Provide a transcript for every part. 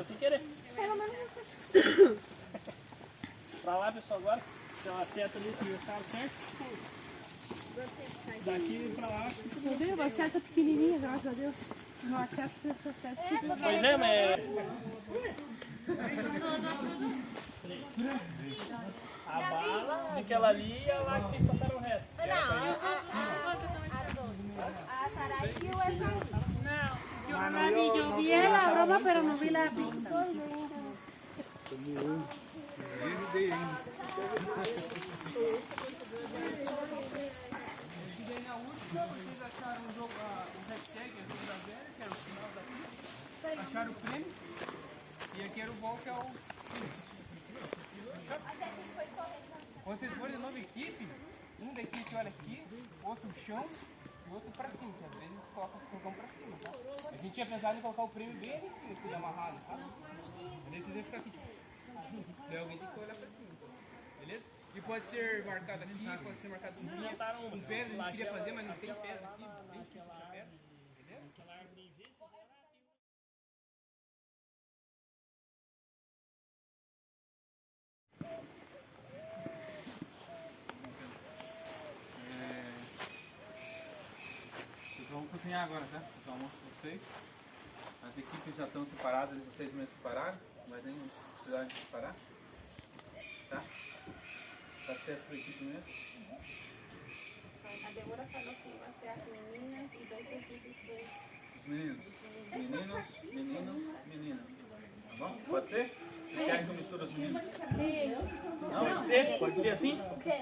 sem querer. Pra lá, pessoal, agora. Tem uma seta ali, se deixaram certo. Daqui pra lá. Meu Deus, a seta pequenininha, graças a Deus. Não achasse que essa seta. Pois é, mas... A bala, aquela ali e a lá que vocês passaram reto. A Sarai e o Efraim. Yo vi la broma, pero no vi la pista. Na última, vocês acharam o jogo, o hashtag, o jogo da velha, que era o final da... Acharam o prêmio. E aqui era o bom, que é o... Quando vocês forem de nova equipe, um da equipe olha aqui, outro no chão e outro pra cima, que às vezes colocam pra cima, tá? A gente tinha pensado em colocar o prêmio bem ali em cima, tudo amarrado, tá? Daí vocês vão ficar aqui, tipo... Daí alguém tem que olhar pra cima, beleza? E pode ser marcado aqui, pode ser marcado com pedra, a gente queria fazer, mas não tem pedra aqui, não tem tipo de pedra, entendeu? Vamos cozinhar agora, tá? Os almoços de vocês. As equipes já estão separadas, vocês mesmos separaram, mas nem precisaram de separar. Tá? Pode ser essas equipes mesmo? A Débora falou que vai ser as meninas e 2 equipes dos... Os meninos. Meninos. Tá bom? Pode ser? Vocês querem que eu misture os meninos? Não, pode ser? Pode ser assim? O quê?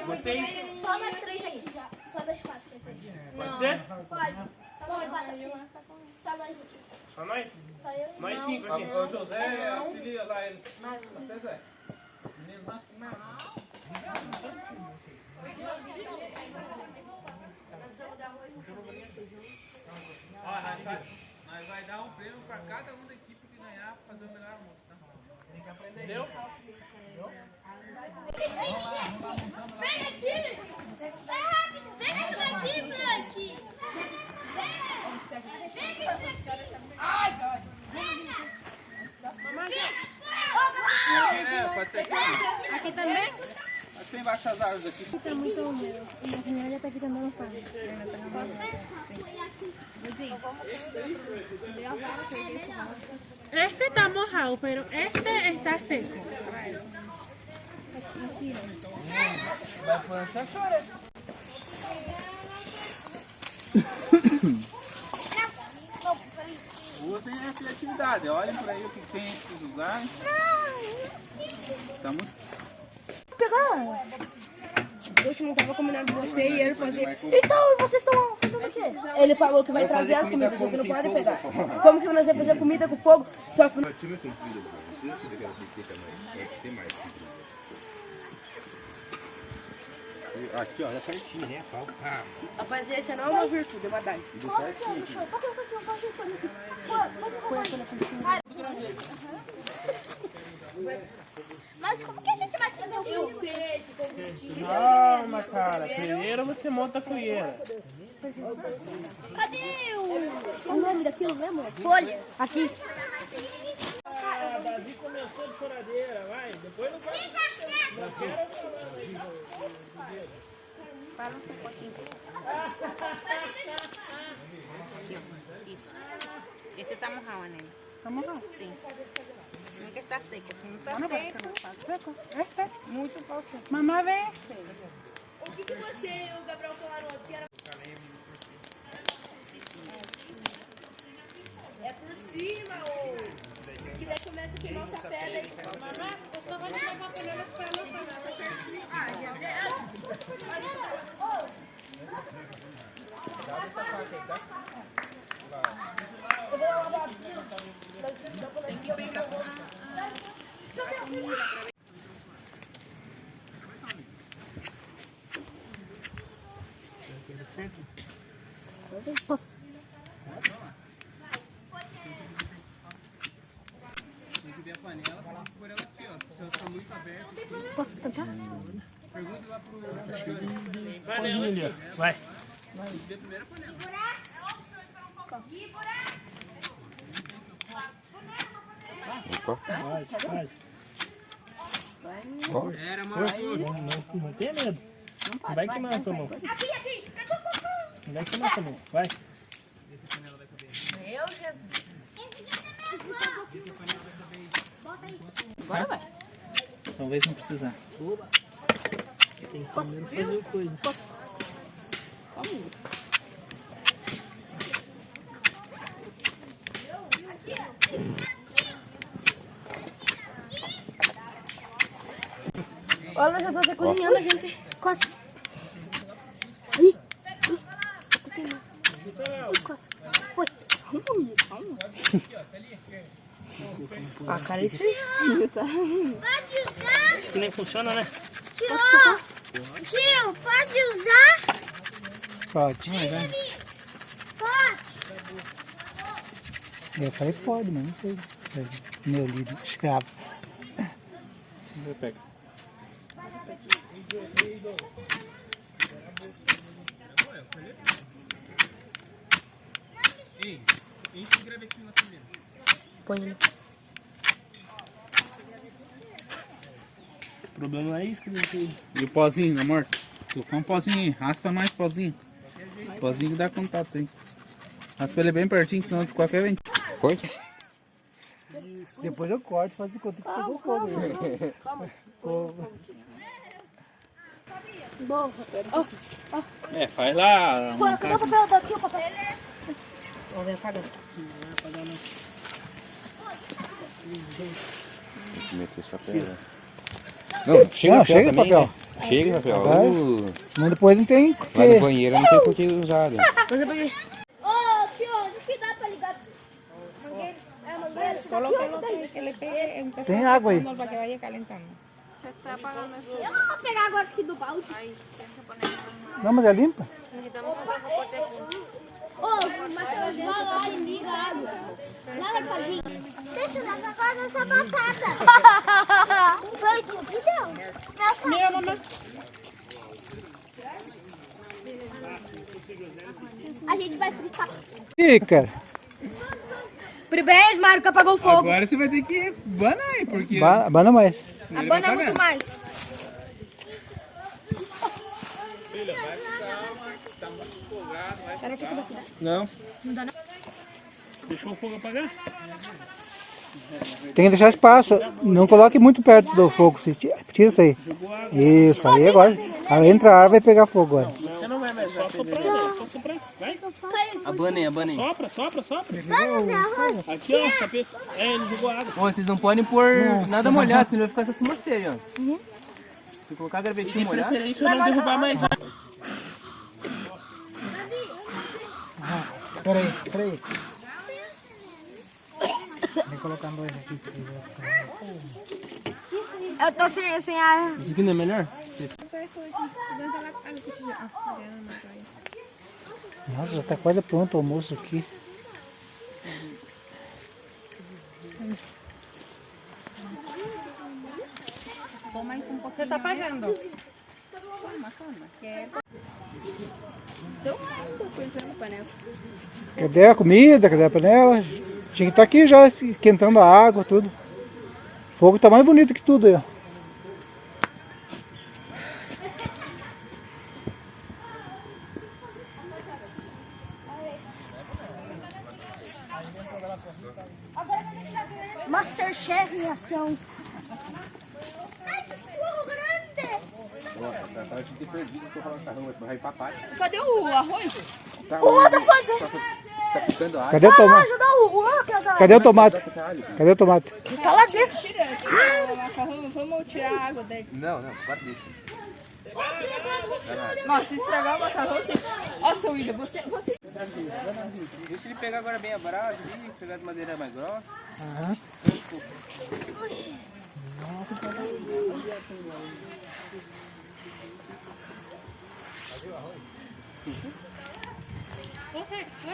Vocês? Só nós 3 aqui. Só das 4, quer dizer. Pode ser? Pode. Só nós 4 aqui. Só nós aqui. Só nós? Só eu e Nós 5 aqui. O José auxilia lá eles. Você, Zé? Os meninos lá? Ó, nós vai dar um prêmio pra cada um da equipe que ganhar pra fazer o melhor almoço, tá? Tem que aprender. Entendeu? Vem aqui! Sai rápido! Vem aqui, Frank! Vem aqui! Ai! Aqui, né? Pode ser aqui. Aqui também? Pode ser embaixo das árvores aqui. Tá muito úmido. E a senhora já tá aqui também no pano. Este está mojado, pero este está seco. Vai por essa chora. Usem a criatividade, olhem por aí o que tem que vocês usarem. Tá muito... Pegar. Eu não tava combinando com você e ele fazer. Então, vocês estão fazendo o quê? Ele falou que vai trazer as comidas, a gente não pode pegar. Como que nós vamos fazer comida com fogo? Só que... Aqui, ó, é certinho, né? A paciência não é uma virtude, é uma dádiva. Mas como que a gente vai acender o fogo? Eu sei que combustível. Calma, cara. Primeiro você monta a fogueira. Cadê o nome daquilo mesmo? Folha. Aqui. Ah, Davi começou de choradeira, vai. Depois não vai. Fala um pouquinho. Isso. Este tá mojado, né? Tá mojado? Sim. Nunca está seco. Se não está Não, seco, tá seco. Este. muito pouco. Mamá vê. O que você e o Gabriel falaram que era... É por cima, ô. Que daí começa a queimar essa pedra. Mamá, eu tava levando para ela certinho. Ah, já Tem que ver a panela, por ela aqui, ó. Se ela tá muito aberta aqui, posso tentar? pergunta lá pro... Panela. Vai. Ver a primeira panela. Faz. Ó. Era mais. Não tenha medo. Não vai queimar a sua mão. Não vai queimar a sua mão. Vai. Meu Jesus. Bora, vai. Talvez não precisar. Tem que primeiro fazer coisa. Olha, já tô até cozinhando, gente. Coça. Ih. Coça. Foi. Ah, cara, isso aí. Tá. Acho que nem funciona, né? Tio, pode usar? Pode. Pode. Eu falei pode, mas não sei. Meu livro, escravo. Pega. Ei, enche o gravetinho na primeira. Põe ele. O problema não é isso que não tem. E o pozinho, amor? Colocar um pozinho aí, raspa mais pozinho. Esse pozinho que dá contato aí. Raspa ele bem pertinho, senão de qualquer vento. Corte. Depois eu corto, faz de conta que pegou fogo. Fogo. Bom, É, faz lá. pô, cadê o papel? Daqui o papel. Vamos ver, apaga. Meter esse papel. Né? Não, chega Não, o papel chega o também. papel. Né? Chega o papel. Vai. Senão depois não tem Lá no que... banheiro não tem por que usar. Né? Mas eu peguei. Ô, tio, onde que dá pra ligar? Mangueira? É a mangueira? Colóquelo que le pegue un Tem água aí. para que vaya calentando. Eu não vou pegar água aqui do balde. Não, mas é limpa. Ô, Matheus, vai lá e liga a água. Lá vai fazer. Deixa eu dar pra fazer essa batata. Foi o tio que deu. Minha mamãe. A gente vai fritar. Ih, cara. Parabéns, Mário, que apagou o fogo. Agora você vai ter que banar aí, porque... Bana mais. Abana é muito mais. Será que isso daqui dá? Não. Não dá, não? Deixou o fogo apagar? Tem que deixar espaço. Não coloque muito perto do fogo. Tira isso aí. Isso aí agora. Aí entra a ar vai pegar fogo agora. Você não vai mais. Só soprar, né? Só soprar. Vai. Abanem. Sopra. Aqui, ó. Ele jogou água. Ó, vocês não podem pôr nada molhado, senão vai ficar essa fumaça aí, ó. Se colocar gravetinho molhado... Preferência não derrubar mais água. Peraí. Vou colocar dois aqui. Eu tô sem ar. Isso aqui não é melhor? Nossa, já tá quase pronto o almoço aqui. Toma isso um pouquinho. Você tá pagando? Toma, que é... Cadê a comida? Cadê a panela? Tinha que estar aqui já esquentando a água, tudo. O fogo tá mais bonito que tudo aí, ó. Masterchef em ação. Ai, que fogo grande. Tá de perdido que eu falo macarrão, vai ir pra parte. Cadê o arroz? Tá, O Juan tá fazendo. tá picando água. Cadê o Vai tomate? ajudar o Juan, casal. Cadê o tomate? Cadê o tomate? Tá lá dentro. Tira o macarrão, vamos tirar a água daí. Não, agora deixa. Nossa, se estragar o macarrão, você... Nossa, William, você... Deixa ele pegar agora bem a brasa ali, pegar as madeiras mais grossas. Aham.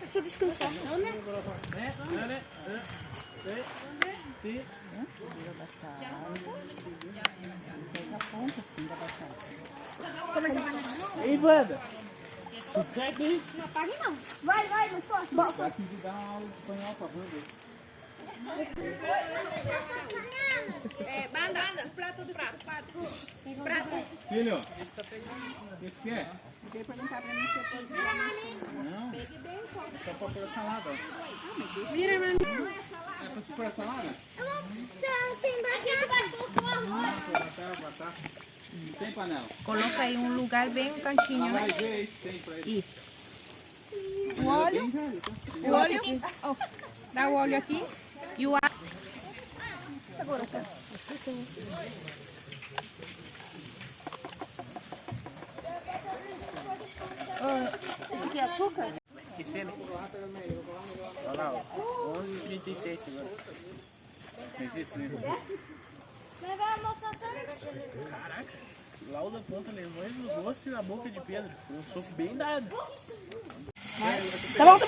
Deixa eu descansar. Ei, Wanda. Tu quer que... Não apague não. Vai, mas forte. Filho, esse que é? Queria perguntar pra mim se eu posso usar. Não. Só pra pôr a salada. Vira, mano. É pra pôr a salada? Batata. Não tem panela. Coloca aí um lugar bem um cantinho, né? Vai ver se tem pra ele. Isso. O óleo. O óleo. Ó, dá o óleo aqui. E o ar. Esse aqui é açúcar? Esqueci, né? Olha lá, ó. 11h37 agora. Registro. Caraca, lauda ponta lemões no rosto e na boca de Pedro. Um soco bem dado. Tá bom.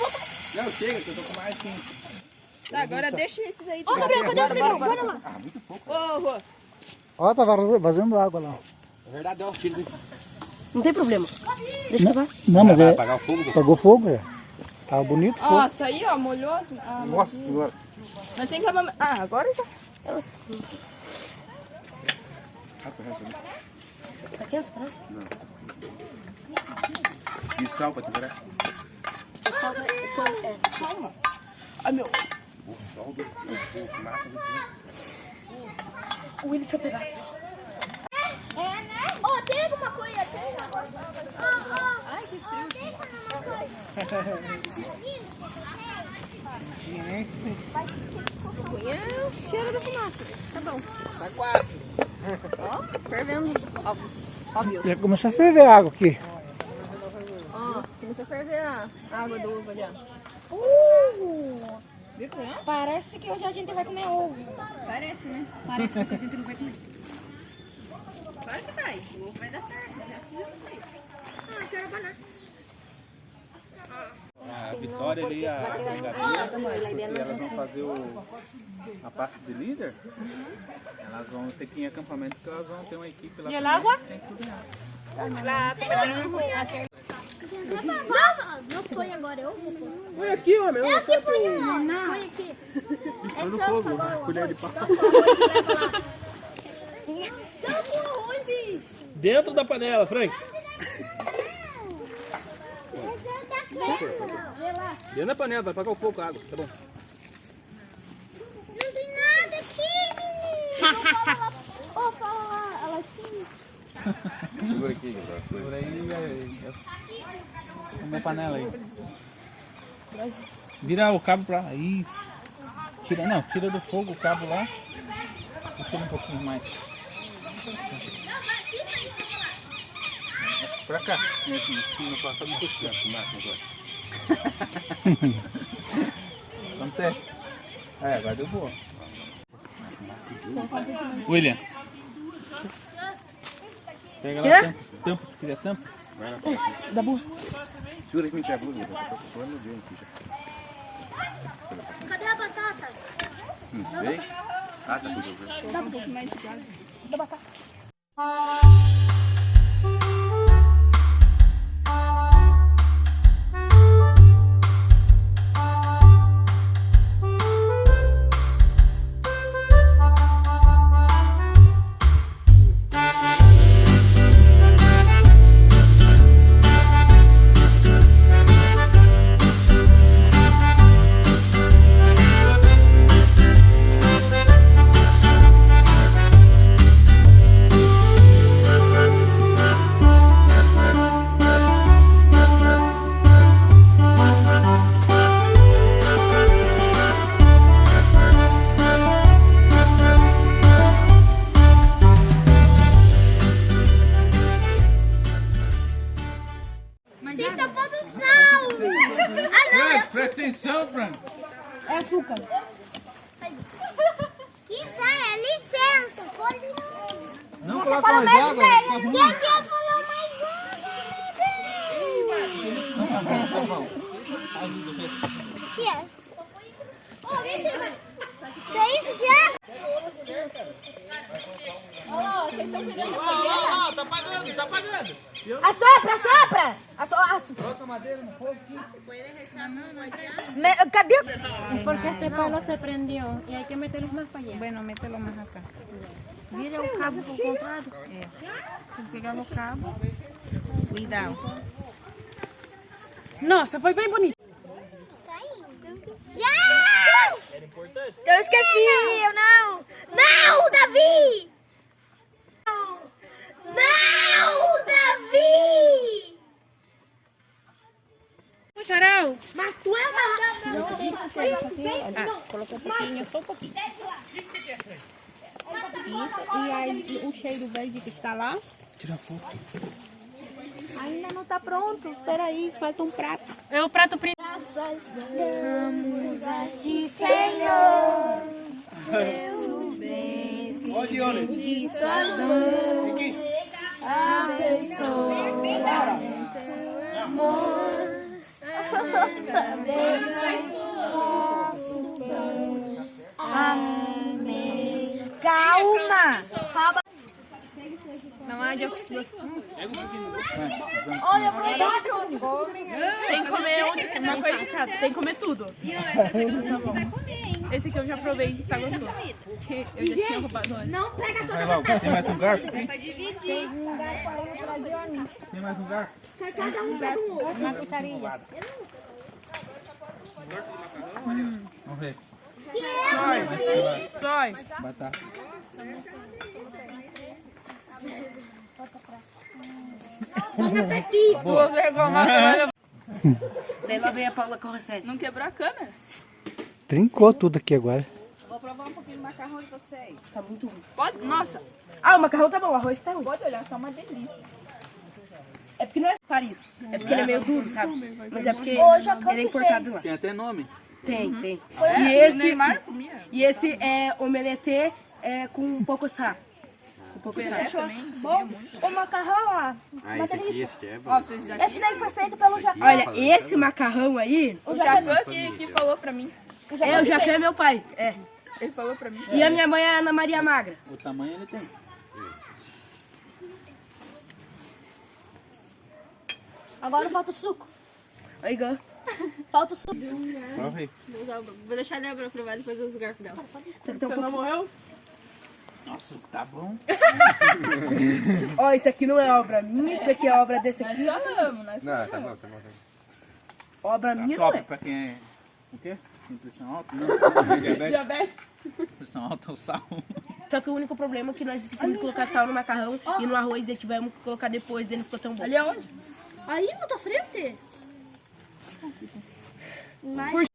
Não, chega, que eu tô com mais 5. Tá, agora deixa esses aí. Ô, Gabriel, cadê os limão? Bora lá. Ô, Rô. Ó, tá vazando água lá. Na verdade, deu um tiro. Não tem problema. Deixa eu levar. Não, mas é. Apagar o fogo? Pegou fogo, já. Tava bonito o fogo. Ó, essa aí, ó, molhou. Ah, Nossa senhora. mas tem que lavar. Ah, agora já. Tá quente, cara? E sal pra temperar? Ai, meu. O sol do fogo mata do tempo. O Willi tinha pegado. Ô, tem alguma coisa? Ai, que frio. Tem alguma coisa? É o cheiro da fumaça. Tá bom. Tá quase. Ó, fervendo. Óbvio. Já começou a ferver a água aqui. Ó, começou a ferver a água do ovo ali, ó. Viu que é? Parece que hoje a gente vai comer ovo. Parece, né? Parece que a gente não vai comer. Claro que vai. O ovo vai dar certo. Já fizemos isso aí. Ah, quero abanar. A Vitória ali, a Gabi, elas vão fazer a parte de líder. Elas vão ter que ir em acampamento, porque elas vão ter uma equipe lá. E a água? Lá, começaram Não põe agora, eu vou pôr. Põe aqui, homem. É aqui, põe aqui. Põe no fogo, colher de pau. Dentro da panela, Frank. Dentro da panela, vai apagar o fogo com a água, tá bom? Não tem nada aqui, menino. Ô, fala lá, ela tinha. Segura aqui, galera. Por aí, uma panela aí. Vira o cabo pra. Isso. Tira do fogo o cabo lá. Deixa um pouquinho mais. Pra cá. Não passa muito tempo, máximo agora. Acontece. Agora deu boa. William. Pega lá, tampa, se quiser tampa. Vai na próxima. Dá boa. Segura aqui, me quer a blusa. Eu tô suando no dia aqui já. Cadê a batata? Não sei. Ah, tá tudo bem. Dá um pouco mais de água. Da batata. Tem que tapar do sal. Ah, não. Presta atenção, Frank. É açúcar. Que saia, licença. Com licença. Não coloca mais água, fica ruim. Gente, eu falou mais nada. Tia. Que é isso, Tia? Ó, vocês estão cuidando da Tá apagando, tá apagando. Assopra! Coloca a madeira no fogo aqui. Cadê? Porque este palo se prendió y hay que meterlos más para allá. Bueno, mételo más acá. Mira o cabo por comprado. Tem que pegar no cabo. Cuidado. Nossa, foi bem bonito. Yes! Eu esqueci, eu não! Não, Davi! Não, Davi! Xarau. Mas tu é uma... Colocou um pouquinho, só um pouquinho. Isso, e aí o cheiro verde que está lá. Tira a foto. Ainda não está pronto. Espera aí, falta um prato. É o prato principal. Graças damos a ti, Senhor, pelos bens que vem de tuas mãos. Abençoa teu amor. Nosso pão. Amém. Calma! Não há de... Olha pro lado! Tem que comer uma coisa de cada. Tem que comer tudo. Esse aqui eu já provei, tá gostoso. Que eu já tinha roubado antes. Não pega toda Vai lá, tem mais um garfo? Vai pra dividir. Tem mais um garfo? Cada um pega um outro. Uma cucharinha. Vamos ver. Sói. Batata. Duas vergonhas. Daí lá vem a Paula com você. Não quebrou a câmera? Trincou tudo aqui agora. Vou provar um pouquinho do macarrão de vocês. Tá muito ruim. Pode? Nossa, Ah, o macarrão tá bom, o arroz tá ruim. pode olhar, tá uma delícia. É porque não é Paris. É porque ele é meio duro, sabe? Mas é porque ele é importado lá. Tem até nome. Tem. E O esse, Neymar comia. e esse é omelete com um pouco sal. Um pouco sal. Bom, o macarrão, ó. Ah, esse aqui é bom. Ó, vocês daqui. Esse daí foi feito pelo Jacó. Olha, esse macarrão aí, O Jacan que falou pra mim. o Jacó é meu pai. É. Ele falou pra mim. E a minha mãe é a Ana Maria Magra. O tamanho ele tem. Agora falta o suco. Aí, Gã. Falta o suco. Prova aí. Vou deixar a Débora provar depois eu uso o garfo dela. Você não morreu? Nossa, tá bom. Ó, isso aqui não é obra minha, isso daqui é obra desse aqui. Nós falamos, nós Não, tá bom. Obra Tá minha não top é. pra quem é... O quê? Tem pressão alta? Não, Diabetes. pressão alta ou sal. Só que o único problema é que nós esquecemos de colocar sal no macarrão e no arroz e tivemos que colocar depois, ele não ficou tão bom. Ali aonde? Aí, na tua frente. Mas Por